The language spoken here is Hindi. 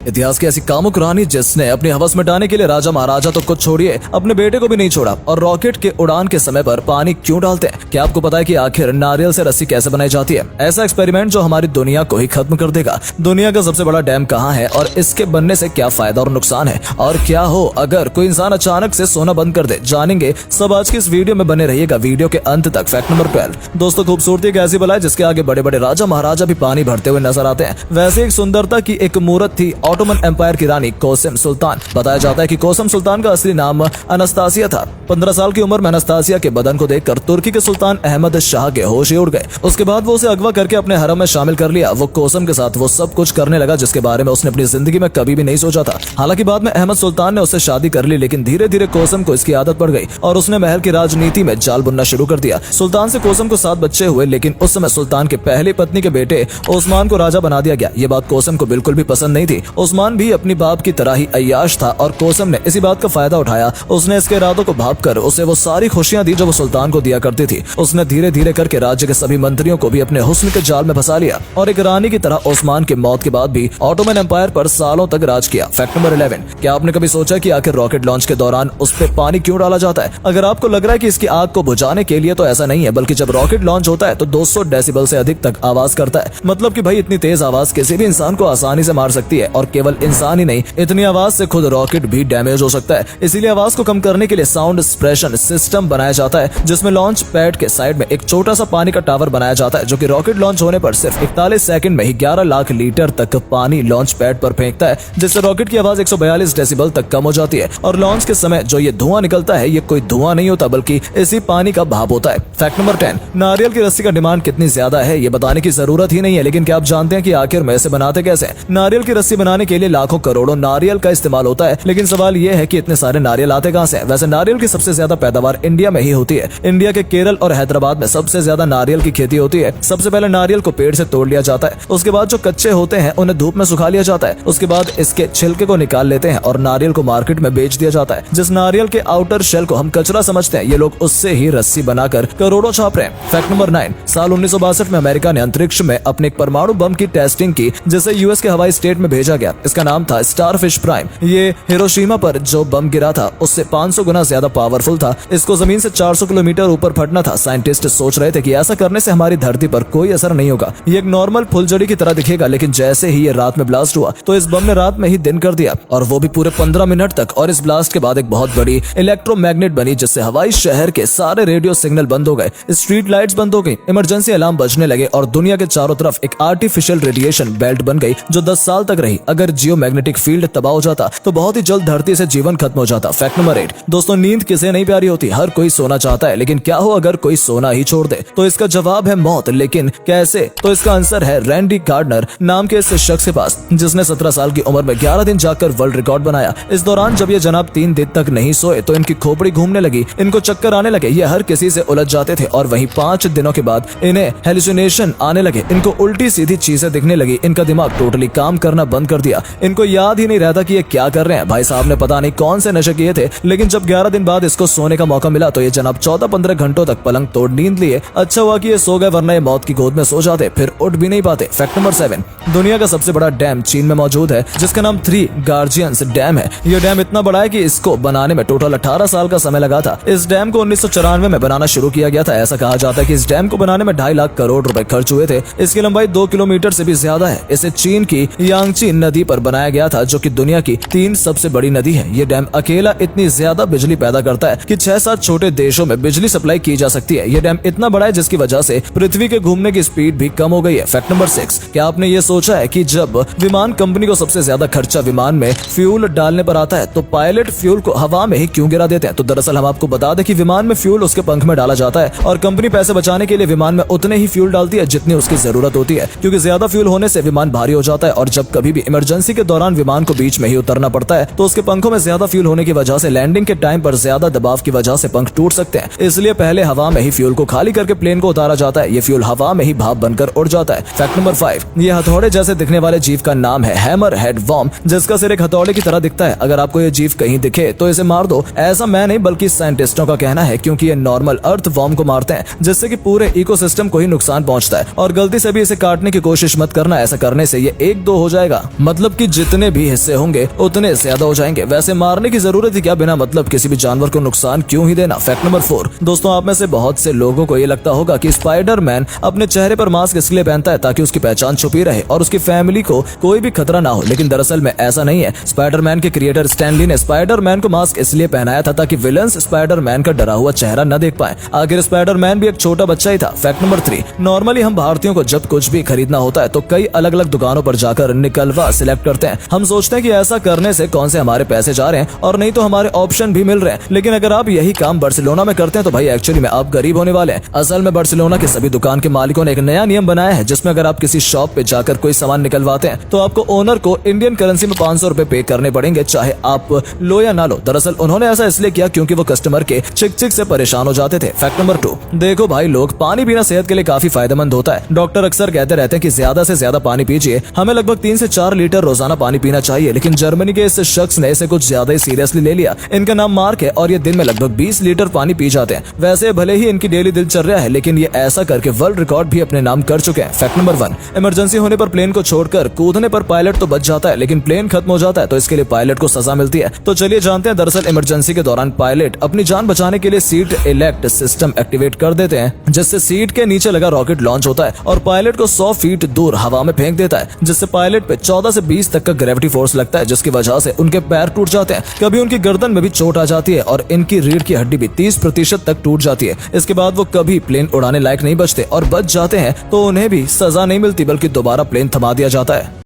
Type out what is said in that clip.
इतिहास की ऐसी कामुक रानी जिसने अपनी हवस मिटाने के लिए राजा महाराजा तो कुछ छोड़िए अपने बेटे को भी नहीं छोड़ा। और रॉकेट के उड़ान के समय पर पानी क्यों डालते हैं? क्या आपको पता है कि आखिर नारियल से रस्सी कैसे बनाई जाती है? ऐसा एक्सपेरिमेंट जो हमारी दुनिया को ही खत्म कर देगा। दुनिया का सबसे बड़ा डैम कहाँ है और इसके बनने से क्या फायदा और नुकसान है? और क्या हो अगर कोई इंसान अचानक से सोना बंद कर दे? जानेंगे सब आज की इस वीडियो में। बने रहिएगा वीडियो के अंत तक। Fact number 12। दोस्तों, खूबसूरती एक ऐसी बला है जिसके आगे बड़े बड़े राजा महाराजा भी पानी भरते हुए नजर आते हैं। वैसे एक सुंदरता की एक मूर्त थी ऑटोमन एम्पायर की रानी कोसम सुल्तान। बताया जाता है कि कोसम सुल्तान का असली नाम अनस्तासिया था। 15 साल की उम्र में अनस्तासिया के बदन को देखकर तुर्की के सुल्तान अहमद शाह के होश ही उड़ गए। उसके बाद वो उसे अगवा करके अपने हरम में शामिल कर लिया। वो कोसम के साथ वो सब कुछ करने लगा जिसके बारे में उसने अपनी जिंदगी में कभी भी नहीं सोचा था। हालांकि बाद में अहमद सुल्तान ने उससे शादी कर ली, लेकिन धीरे धीरे कोसम को इसकी आदत पड़ गई और उसने महल की राजनीति में जाल बुनना शुरू कर दिया। सुल्तान से कोसम को 7 बच्चे हुए, लेकिन उस समय सुल्तान के पहली पत्नी के बेटे ओस्मान को राजा बना दिया गया। ये बात कोसम को बिल्कुल भी पसंद नहीं थी। ओस्मान भी अपनी बाप की तरह ही अय्याश था और कोसम ने इसी बात का फायदा उठाया। उसने इसके इरादों को भांपकर उसे वो सारी खुशियां दी जो वो सुल्तान को दिया करती थी। उसने धीरे धीरे करके राज्य के सभी मंत्रियों को भी अपने हुस्न के जाल में फंसा लिया और एक रानी की तरह ओस्मान की मौत के बाद भी ऑटोमन एम्पायर पर सालों तक राज किया। Fact number 11। क्या आपने कभी सोचा कि आखिर रॉकेट लॉन्च के दौरान उस पे पानी क्यों डाला जाता है? अगर आपको लग रहा है कि इसकी आग को बुझाने के लिए, तो ऐसा नहीं है, बल्कि जब रॉकेट लॉन्च होता है तो 200 डेसिबल से अधिक तक आवाज करता है। मतलब कि भाई इतनी तेज आवाज किसी भी इंसान को आसानी से मार सकती है। और केवल इंसान ही नहीं, इतनी आवाज से खुद रॉकेट भी डैमेज हो सकता है। इसीलिए आवाज को कम करने के लिए साउंड सप्रेशन सिस्टम बनाया जाता है, जिसमें लॉन्च पैड के साइड में एक छोटा सा पानी का टावर बनाया जाता है, जो कि रॉकेट लॉन्च होने पर सिर्फ 41 सेकंड में ही 11 लाख लीटर तक पानी लॉन्च पैड पर फेंकता है, जिससे रॉकेट की आवाज 142 डेसिबल तक कम हो जाती है। और लॉन्च के समय जो ये धुआं निकलता है, ये कोई धुआं नहीं होता बल्कि इसी पानी का भाप होता है। Fact number 10। नारियल की रस्सी का डिमांड कितनी ज्यादा है ये बताने की जरूरत ही नहीं है, लेकिन क्या आप जानते हैं कि आखिर में इसे बनाते कैसे? नारियल की रस्सी बनाने के लिए लाखों करोड़ों नारियल का इस्तेमाल होता है, लेकिन सवाल ये है कि इतने सारे नारियल आते कहां से? वैसे नारियल की सबसे ज्यादा पैदावार इंडिया में ही होती है। इंडिया के केरल और हैदराबाद में सबसे ज्यादा नारियल की खेती होती है। सबसे पहले नारियल को पेड़ से तोड़ लिया जाता है, उसके बाद जो कच्चे होते हैं उन्हें धूप में सुखा लिया जाता है। उसके बाद इसके छिलके को निकाल लेते हैं और नारियल को मार्केट में बेच दिया जाता है। जिस नारियल के आउटर शेल को हम कचरा समझते हैं, ये लोग उससे ही रस्सी बनाकर करोड़ों छाप रहे हैं। Fact number 9। साल 1962 में अमेरिका ने अंतरिक्ष में अपने एक परमाणु बम की टेस्टिंग की, जिसे यूएस के हवाई स्टेट में भेजा गया। इसका नाम था स्टारफिश प्राइम। ये हिरोशिमा पर जो बम गिरा था उससे 500 गुना ज्यादा पावरफुल था। इसको जमीन से 400 किलोमीटर ऊपर फटना था। साइंटिस्ट सोच रहे थे कि ऐसा करने से हमारी धरती पर कोई असर नहीं होगा, ये एक नॉर्मल फुलझड़ी की तरह दिखेगा, लेकिन जैसे ही ये रात में ब्लास्ट हुआ तो इस बम ने रात में ही दिन कर दिया, और वो भी पूरे 15 मिनट तक। और इस ब्लास्ट के बाद एक बहुत बड़ी इलेक्ट्रोमैग्नेट बनी, जिससे हवाई शहर के सारे रेडियो सिग्नल बंद हो गए, स्ट्रीट लाइट्स बंद हो गई, इमरजेंसी अलार्म बजने लगे और दुनिया के चारों तरफ एक आर्टिफिशियल रेडिएशन बेल्ट बन गई जो 10 साल तक रही। अगर जियो मैग्नेटिक फील्ड तबाह हो जाता तो बहुत ही जल्द धरती से जीवन खत्म हो जाता। Fact number 8। दोस्तों, नींद किसे नहीं प्यारी होती? हर कोई सोना चाहता है, लेकिन क्या हो अगर कोई सोना ही छोड़ दे? तो इसका जवाब है मौत। लेकिन कैसे? तो इसका आंसर है रैंडी गार्डनर नाम के इस शख्स के पास, जिसने 17 साल की उम्र में 11 दिन जाकर वर्ल्ड रिकॉर्ड बनाया। इस दौरान जब ये जनाब 3 दिन तक नहीं सोए तो इनकी खोपड़ी घूमने लगी, इनको चक्कर आने लगे, ये हर किसी से उलझ जाते थे और वहीं 5 दिनों के बाद इन्हें हेलुसिनेशन आने लगे, इनको उल्टी सीधी चीजें दिखने लगी, इनका दिमाग टोटली काम करना बंद कर दिया, इनको याद ही नहीं रहता कि ये क्या कर रहे हैं। भाई साहब ने पता नहीं कौन से नशे किए थे, लेकिन जब 11 दिन बाद इसको सोने का मौका मिला तो ये जनाब 14-15 घंटों तक पलंग तोड़ नींद लिए। अच्छा हुआ कि ये सो गए, वरना ये मौत की गोद में सो जाते, फिर उठ भी नहीं पाते। Fact number 7। दुनिया का सबसे बड़ा डैम चीन में मौजूद है, जिसका नाम 3 गार्जियंस डैम है। यह डैम इतना बड़ा है कि इसको बनाने में टोटल 18 साल का समय लगा था। इस डैम को 1994 में बनाना शुरू किया गया था। ऐसा कहा जाता है कि इस डैम को बनाने में 2.5 लाख करोड़ रुपए खर्च हुए थे। इसकी लंबाई 2 किलोमीटर से भी ज्यादा है। इसे चीन की यांगची नदी पर बनाया गया था, जो कि दुनिया की 3 सबसे बड़ी नदी है। ये डैम अकेला इतनी ज्यादा बिजली पैदा करता है कि 6-7 छोटे देशों में बिजली सप्लाई की जा सकती है। ये डैम इतना बड़ा है जिसकी वजह से पृथ्वी के घूमने की स्पीड भी कम हो गई है। Fact number 6। क्या आपने ये सोचा है कि जब विमान कंपनी को सबसे ज्यादा खर्चा विमान में फ्यूल डालने पर आता है तो पायलट फ्यूल को हवा में ही क्यों गिरा देते हैं? तो दरअसल हम आपको बता दें कि विमान में फ्यूल उसके पंख में डाला जाता है और कंपनी पैसे बचाने के लिए विमान में उतने ही फ्यूल डालती है जितनी उसकी जरूरत होती है, क्योंकि ज्यादा फ्यूल होने से विमान भारी हो जाता है और जब कभी भी इमरजेंसी के दौरान विमान को बीच में ही उतरना पड़ता है तो उसके पंखों में ज्यादा फ्यूल होने की वजह से लैंडिंग के टाइम पर ज्यादा दबाव की वजह से पंख टूट सकते हैं। इसलिए पहले हवा में ही फ्यूल को खाली करके प्लेन को उतारा जाता है। ये फ्यूल हवा में ही भाप बनकर उड़ जाता है। Fact number 5। ये हथौड़े जैसे दिखने वाले जीव का नाम है हैमर हेड वर्म, जिसका सिर एक हथौड़े की तरह दिखता है। अगर आपको ये जीव कहीं दिखे तो इसे मार दो। ऐसा मैं नहीं बल्कि साइंटिस्टों का कहना है, क्योंकि ये नॉर्मल अर्थ वर्म को मारते हैं, जिससे कि पूरे इकोसिस्टम को ही नुकसान पहुंचता है। और गलती से भी इसे काटने की कोशिश मत करना, ऐसा करने से ये 1-2 हो जाएगा। मतलब कि जितने भी हिस्से होंगे उतने ज्यादा हो जाएंगे। वैसे मारने की जरूरत ही क्या, बिना मतलब किसी भी जानवर को नुकसान क्यों ही देना। Fact number 4। दोस्तों, आप में से बहुत से लोगों को ये लगता होगा कि स्पाइडरमैन अपने चेहरे पर मास्क इसलिए पहनता है ताकि उसकी पहचान छुपी रहे और उसकी फैमिली को कोई भी खतरा ना हो, लेकिन दरअसल में ऐसा नहीं है। स्पाइडरमैन के क्रिएटर स्टैन ली ने स्पाइडरमैन को मास्क इसलिए पहनाया था ताकि विलन्स स्पाइडरमैन का डरा हुआ चेहरा न देख पाए। आखिर स्पाइडरमैन भी एक छोटा बच्चा ही था। Fact number 3। नॉर्मली हम भारतीयों को जब कुछ भी खरीदना होता है तो कई अलग अलग दुकानों पर जाकर निकलवा सिलेक्ट करते हैं। हम सोचते हैं कि ऐसा करने से कौन से हमारे पैसे जा रहे हैं और नहीं तो हमारे ऑप्शन भी मिल रहे हैं। लेकिन अगर आप यही काम बार्सिलोना में करते हैं तो भाई एक्चुअली में आप गरीब होने वाले हैं। असल में बार्सिलोना के सभी दुकान के मालिकों ने एक नया नियम बनाया है जिसमें अगर आप किसी शॉप पे जाकर कोई सामान निकलवाते हैं तो आपको ओनर को इंडियन करेंसी में 500 रुपए पे करने पड़ेंगे, चाहे आप लो या ना लो। दरअसल उन्होंने ऐसा इसलिए किया क्योंकि वो कस्टमर के चिक चिक से परेशान हो जाते थे। Fact number 2। देखो भाई लोग, पानी पीना सेहत के लिए काफी फायदेमंद होता है। डॉक्टर अक्सर कहते रहते हैं कि ज्यादा से ज्यादा पानी पीजिए। हमें लगभग 3 से 4 लीटर रोजाना पानी पीना चाहिए, लेकिन जर्मनी के इस शख्स ने इसे कुछ ज्यादा ही सीरियसली ले लिया। इनका नाम मार्क है और ये दिन में लगभग 20 लीटर पानी पी जाते हैं। वैसे भले ही इनकी डेली दिनचर्या है, लेकिन ये ऐसा करके वर्ल्ड रिकॉर्ड भी अपने नाम कर चुके हैं। Fact number 1। इमरजेंसी होने पर प्लेन को छोड़कर कूदने पर पायलट तो बच जाता है, लेकिन प्लेन खत्म हो जाता है तो इसके लिए पायलट को सजा मिलती है। तो चलिए जानते हैं। दरअसल इमरजेंसी के दौरान पायलट अपनी जान बचाने के लिए सीट इलेक्ट सिस्टम एक्टिवेट कर देते हैं, जिससे सीट के नीचे लगा रॉकेट लॉन्च होता है और पायलट को 100 फीट दूर हवा में फेंक देता है, जिससे पायलट पे 14 से 20 तक का ग्रेविटी फोर्स लगता है, जिसकी वजह से उनके पैर टूट जाते हैं। कभी उनकी गर्दन में भी चोट आ जाती है और इनकी रीढ़ की हड्डी भी 30% तक टूट जाती है। इसके बाद वो कभी प्लेन उड़ाने लायक नहीं बचते और बच जाते हैं तो उन्हें भी सजा नहीं मिलती बल्कि दोबारा प्लेन थमा दिया जाता है।